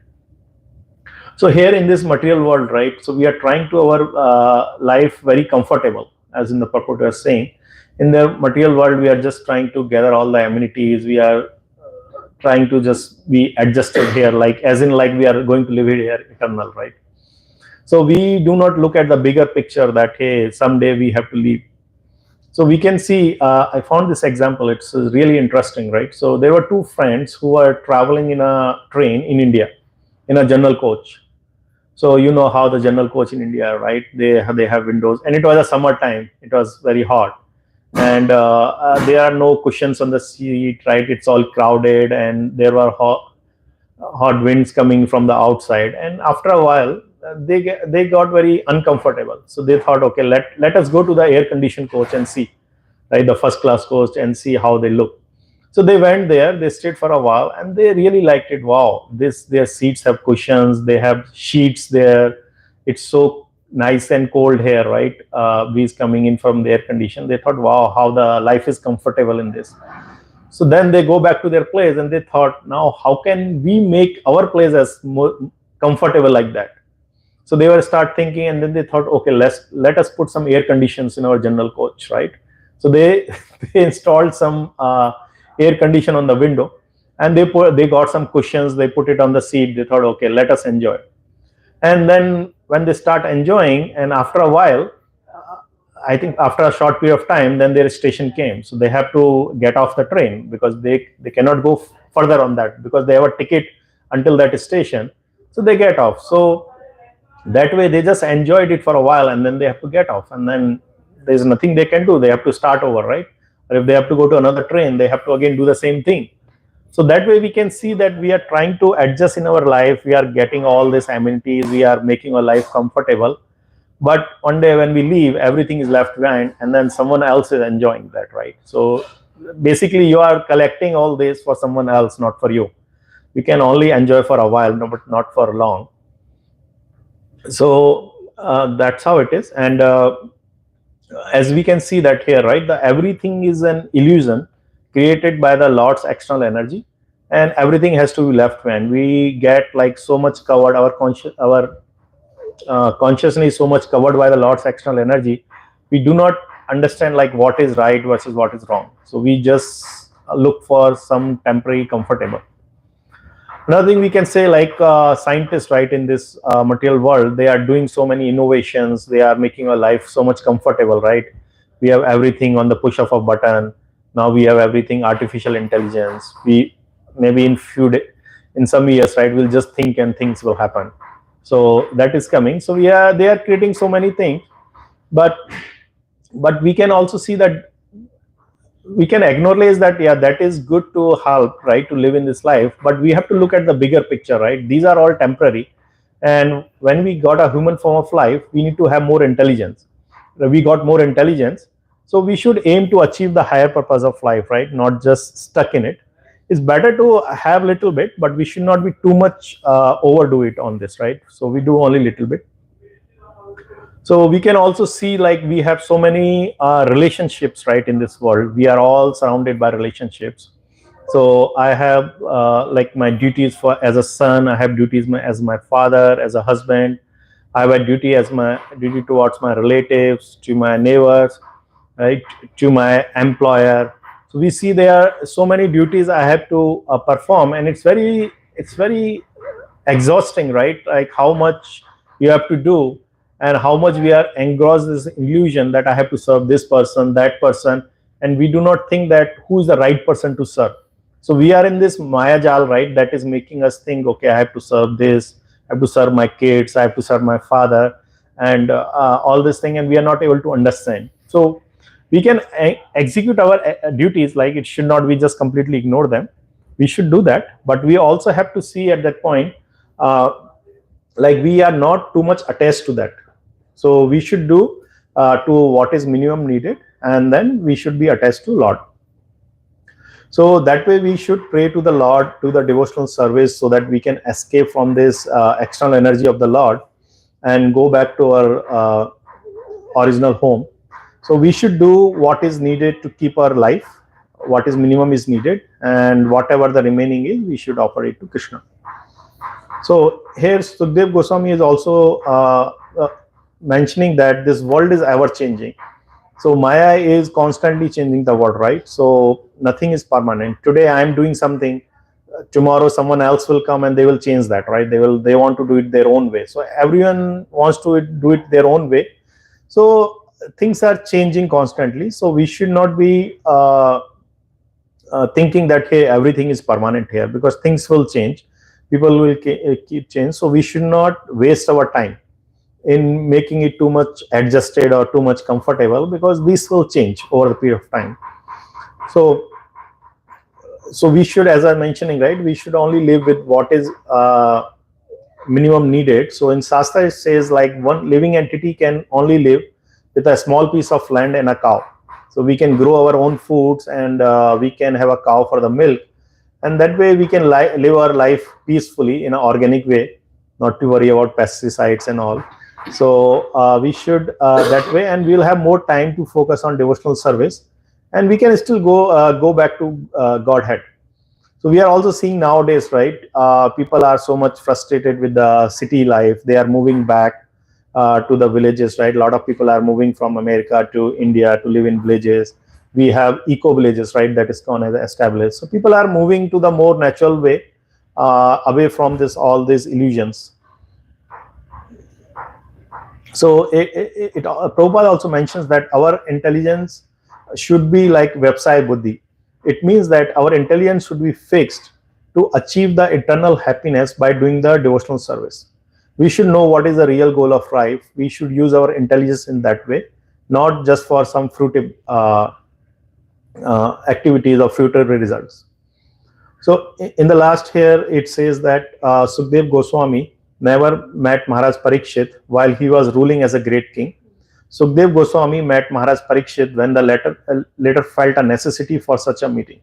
So here in this material world, right, so we are trying to our life very comfortable, as in the purport we are saying. In the material world, we are just trying to gather all the amenities. We are trying to just be adjusted here, like as in like we are going to live here eternal, right? So we do not look at the bigger picture that, hey, someday we have to leave. So we can see, I found this example, it's really interesting, right? So there were two friends who were traveling in a train in India, in a general coach. So you know how the general coach in India, right? They have windows, and it was a summer time. It was very hot. And there are no cushions on the seat, right? It's all crowded, and there were hot winds coming from the outside. And after a while, they got very uncomfortable. So they thought, okay, let us go to the air conditioned coach and see, right, the first class coach, and see how they look. So they went there, they stayed for a while, and they really liked it. Wow, their seats have cushions, they have sheets there. It's so nice and cold here, right? Breeze coming in from the air condition. They thought, wow, how the life is comfortable in this. So then they go back to their place, and they thought, now how can we make our place as more comfortable like that? So they were start thinking, and then they thought, okay, let us put some air conditions in our general coach, right? So they installed some air condition on the window, and they got some cushions, they put it on the seat, they thought, okay, let us enjoy. And then when they start enjoying, and after a while, I think after a short period of time, then their station came, so they have to get off the train because they cannot go further on that because they have a ticket until that station, so they get off. So that way they just enjoyed it for a while, and then they have to get off, and then there's nothing they can do, they have to start over, right? Or if they have to go to another train, they have to again do the same thing. So that way we can see that we are trying to adjust in our life, we are getting all these amenities, we are making our life comfortable, but one day when we leave, everything is left behind, and then someone else is enjoying that, right? So basically you are collecting all this for someone else, not for you. You can only enjoy for a while, no, but not for long. So that's how it is. And as we can see that here, right, the everything is an illusion created by the Lord's external energy, and everything has to be left behind. We get like so much covered, our consciousness is so much covered by the Lord's external energy, we do not understand like what is right versus what is wrong. So we just look for some temporary comfortable. Another thing we can say, like scientists, right, in this material world, they are doing so many innovations, they are making our life so much comfortable, right? We have everything on the push of a button. Now we have everything artificial intelligence. We maybe in some years, right, we'll just think and things will happen. So that is coming. So they are creating so many things, but we can also see that we can acknowledge that, yeah, that is good to help, right, to live in this life, but we have to look at the bigger picture, right? These are all temporary, and when we got a human form of life, we need to have more intelligence. We got more intelligence, so we should aim to achieve the higher purpose of life, right? Not just stuck in it. It's better to have little bit, but we should not be too much overdo it on this, right? So we do only little bit. So we can also see like we have so many relationships, right, in this world. We are all surrounded by relationships. So I have like my duties as a son, I have duties as my father, as a husband. I have a duty towards my relatives, to my neighbors, right, to my employer. So we see there are so many duties I have to perform, and it's very exhausting, right? Like how much you have to do, and how much we are engrossed in this illusion that I have to serve this person, that person, and we do not think that who is the right person to serve. So we are in this Maya Jal, right, that is making us think, okay, I have to serve this, I have to serve my kids, I have to serve my father, and all this thing, and we are not able to understand. So we can execute our duties, like it should not be just completely ignore them. We should do that, but we also have to see at that point, like we are not too much attached to that. So we should do to what is minimum needed, and then we should be attached to Lord. So that way we should pray to the Lord, to the devotional service, so that we can escape from this external energy of the Lord and go back to our original home. So we should do what is needed to keep our life, what is minimum is needed, and whatever the remaining is, we should offer it to Krishna. So here Sukdev Goswami is also mentioning that this world is ever changing. So Maya is constantly changing the world, right? So nothing is permanent. Today I am doing something, tomorrow someone else will come and they will change that, right? They want to do it their own way. So everyone wants to do it their own way. So things are changing constantly. So we should not be thinking that, hey, everything is permanent here, because things will change. People will keep change. So we should not waste our time in making it too much adjusted or too much comfortable, because this will change over the period of time. So we should, as I'm mentioning, right, we should only live with what is minimum needed. So in Shastra it says like one living entity can only live with a small piece of land and a cow. So we can grow our own foods, and we can have a cow for the milk, and that way we can live our life peacefully in an organic way, not to worry about pesticides and all. So we should that way, and we'll have more time to focus on devotional service, and we can still go back to Godhead. So we are also seeing nowadays, right, people are so much frustrated with the city life. They are moving back to the villages, right? A lot of people are moving from America to India to live in villages, we have eco villages, right, that ISKCON has established. So people are moving to the more natural way, away from all these illusions. So Prabhupada also mentions that our intelligence should be like Vapsaya Buddhi. It means that our intelligence should be fixed to achieve the eternal happiness by doing the devotional service. We should know what is the real goal of life. We should use our intelligence in that way, not just for some fruitive activities or future results. So in the last here, it says that Sukhdev Goswami never met Maharaj Parikshit while he was ruling as a great king. Sukhdev Goswami met Maharaj Parikshit when the latter felt a necessity for such a meeting.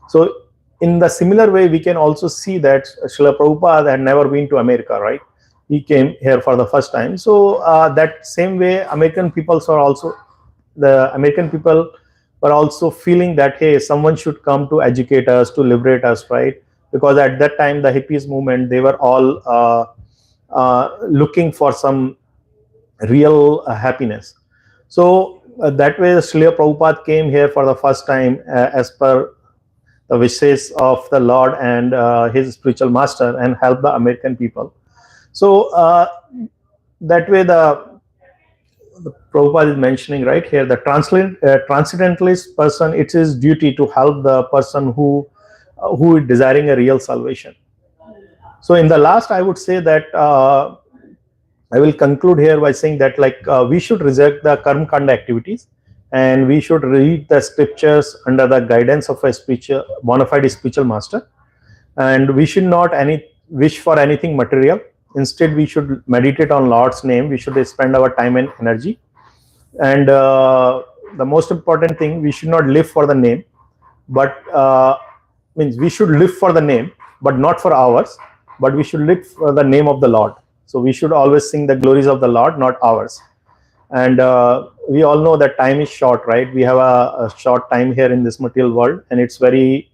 So in the similar way, we can also see that Srila Prabhupada had never been to America, right? He came here for the first time. So that same way, American people were also feeling that, hey, someone should come to educate us, to liberate us, right? Because at that time, the hippies movement, they were all looking for some real happiness. So that way, Srila Prabhupada came here for the first time as per the wishes of the Lord and his spiritual master, and helped the American people. So that way, the Prabhupada is mentioning right here, the transcendentalist person, it's his duty to help the person who is desiring a real salvation. So in the last, I would say that I will conclude here by saying that we should reject the karma kanda activities, and we should read the scriptures under the guidance of a bona fide spiritual master, and we should not wish for anything material. Instead, we should meditate on Lord's name. We should spend our time and energy. And the most important thing, we should not live for the name, but means we should live for the name, but not for ours, but we should live for the name of the Lord. So we should always sing the glories of the Lord, not ours. And we all know that time is short, right? We have a short time here in this material world, and it's very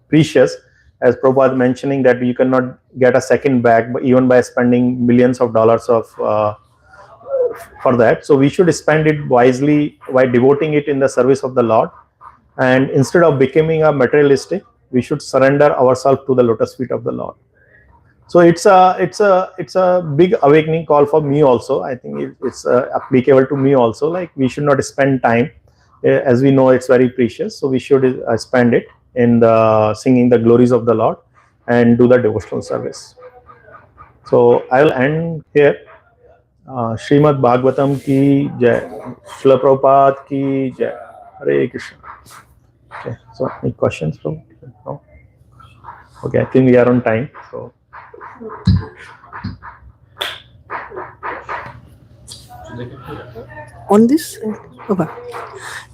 precious. As Prabhupada mentioning that you cannot get a second back, but even by spending millions of dollars for that. So we should spend it wisely by devoting it in the service of the Lord. And instead of becoming a materialistic, we should surrender ourselves to the lotus feet of the Lord. So it's a big awakening call for me also. I think it's applicable to me also. Like, we should not spend time, as we know it's very precious. So we should spend it in the singing the glories of the Lord and do the devotional service. So I will end here. Srimad Bhagavatam ki jai, Srila Prabhupada ki jai, Hare Krishna. Okay, so any questions from? No? Okay, I think we are on time. So. On this? Okay.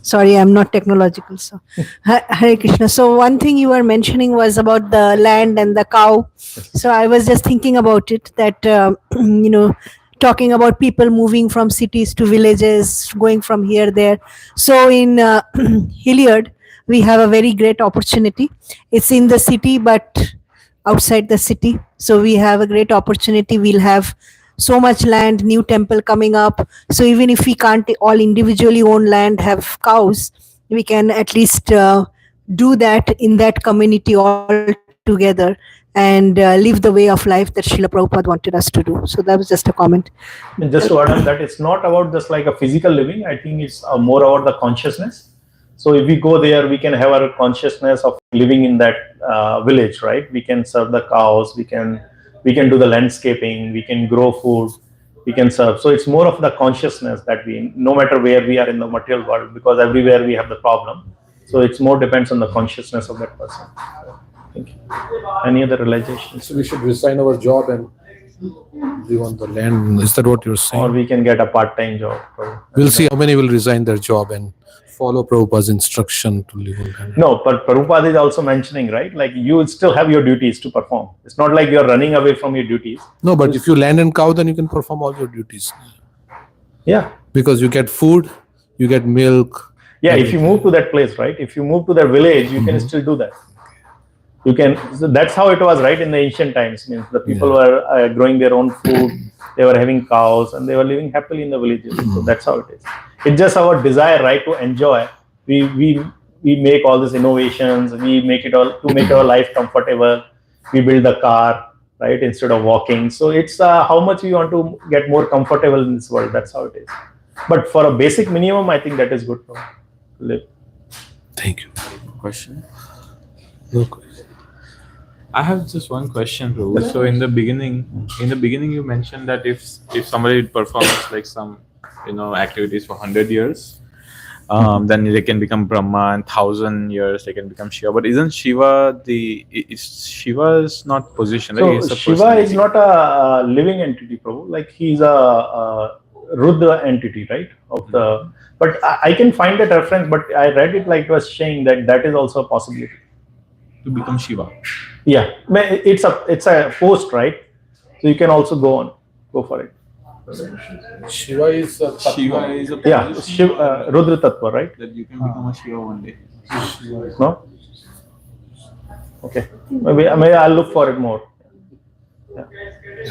Sorry, I'm not technological. So, Hare Krishna. So, one thing you were mentioning was about the land and the cow. So, I was just thinking about it that, talking about people moving from cities to villages, going from here, there. So, in Hilliard, we have a very great opportunity. It's in the city, but outside the city. So, we have a great opportunity. We'll have so much land, new temple coming up. So even if we can't all individually own land, have cows, we can at least do that in that community all together and live the way of life that Srila Prabhupada wanted us to do. So that was just a comment. And just to add on that, it's not about just like a physical living. I think it's more about the consciousness. So if we go there, we can have our consciousness of living in that village, right? We can serve the cows, we can do the landscaping, we can grow food, we can serve. So it's more of the consciousness that no matter where we are in the material world, because everywhere we have the problem. So it's more depends on the consciousness of that person. Thank you. Any other realizations? So we should resign our job and live on the land. Is that what you're saying? Or we can get a part-time job. We'll see how many will resign their job and follow Prabhupada's instruction to live on land. No, but Prabhupada is also mentioning, right? Like, you still have your duties to perform. It's not like you're running away from your duties. No, but if you land and cow, then you can perform all your duties. Yeah. Because you get food, you get milk. Yeah, if you move to that place, right? If you move to that village, you can still do that. You can. So that's how it was, right? In the ancient times, means the people were growing their own food. They were having cows, and they were living happily in the villages. So that's how it is. It's just our desire, right, to enjoy. we make all these innovations. We make it all to make our life comfortable. We build a car, right, instead of walking. So it's how much we want to get more comfortable in this world. That's how it is. But for a basic minimum, I think that is good to live. Thank you. Question. No question. I have just one question, Prabhu. So in the beginning, you mentioned that if somebody performs like some activities for 100 years, then they can become Brahma, and 1,000 years they can become Shiva. But isn't Shiva Shiva is not position, right? So It's a Shiva personality. is not a living entity, Prabhu. Like he's a Rudra entity, right? Of the. But I can find that reference. But I read it like it was saying that is also a possibility. to become Shiva. Yeah, it's a post, right? So you can also go for it. Shiva is a Shiva is a Yeah, position Rudra Tattva, right? that you can become a Shiva one day. No? Okay. Maybe I'll look for it more. Yeah.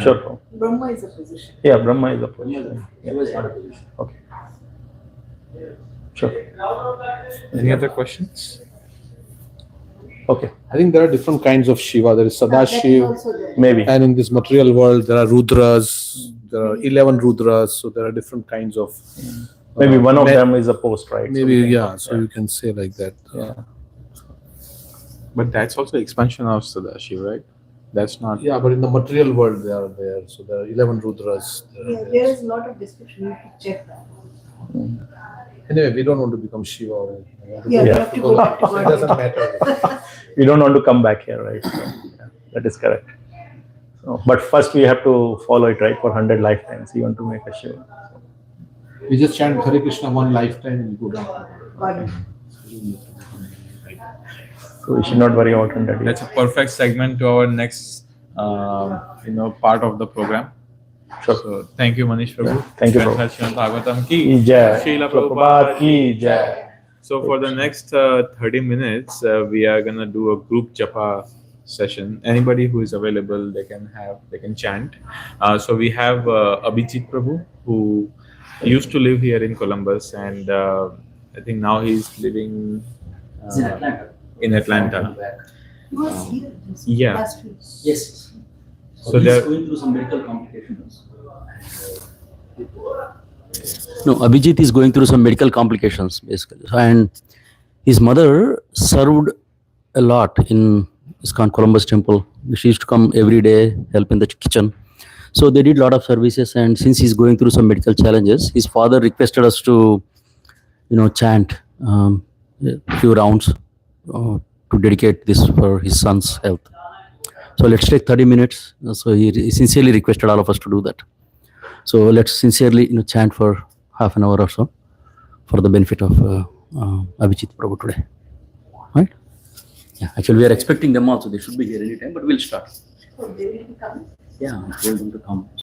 Sure. Brahma is a position. Yeah, Brahma is a position. Yeah. Okay. Sure. Any other questions? Okay. I think there are different kinds of Shiva. There is That is Sadashiv, also there. Maybe. and in this material world there are Rudras. There are 11 Rudras, so there are different kinds of. Maybe one of them is a post, right? Maybe yeah. So you can say like that. Yeah. But that's also expansion of Sadashiv, right? That's not. Yeah, but in the material world they are there. So there are 11 Rudras. Yeah, there is a lot of description. You have to check that. Anyway, we don't want to become Shiva. Or anything. Yeah, Yeah. you have to go back to It God. doesn't matter. We don't want to come back here, right? So, yeah, that is correct. So, but first we have to follow it, right, for 100 lifetimes. You want to make a Shiva. We just chant Hare Krishna one lifetime and we go down. God. So we should not worry about 100 years. That's a perfect segment to our next, part of the program. Sure. So thank you, Manish Prabhu. Thank you, Prabhu. Srimad Bhagavatam Ki ki jai. Srila Prabhupada Prabhupada ki ki jai. So for the next 30 minutes, we are gonna do a group japa session. Anybody who is available, they can chant. So we have Abhijit Prabhu, who used to live here in Columbus, and I think now he's living in Atlanta. He was here Yeah. last week. Yes. So So he's there- going through some medical complications. No, Abhijit is going through some medical complications basically, and his mother served a lot in ISKCON Columbus Temple. She used to come every day, help in the kitchen. So they did a lot of services, and since he's going through some medical challenges, his father requested us to, chant a few rounds to dedicate this for his son's health. So let's take 30 minutes. So he sincerely requested all of us to do that. So let's sincerely, chant for half an hour or so for the benefit of Abhijit Prabhu today. Right? Yeah, actually we are expecting them also. They should be here anytime, but we'll start. So they will be coming. Yeah, I told them to come.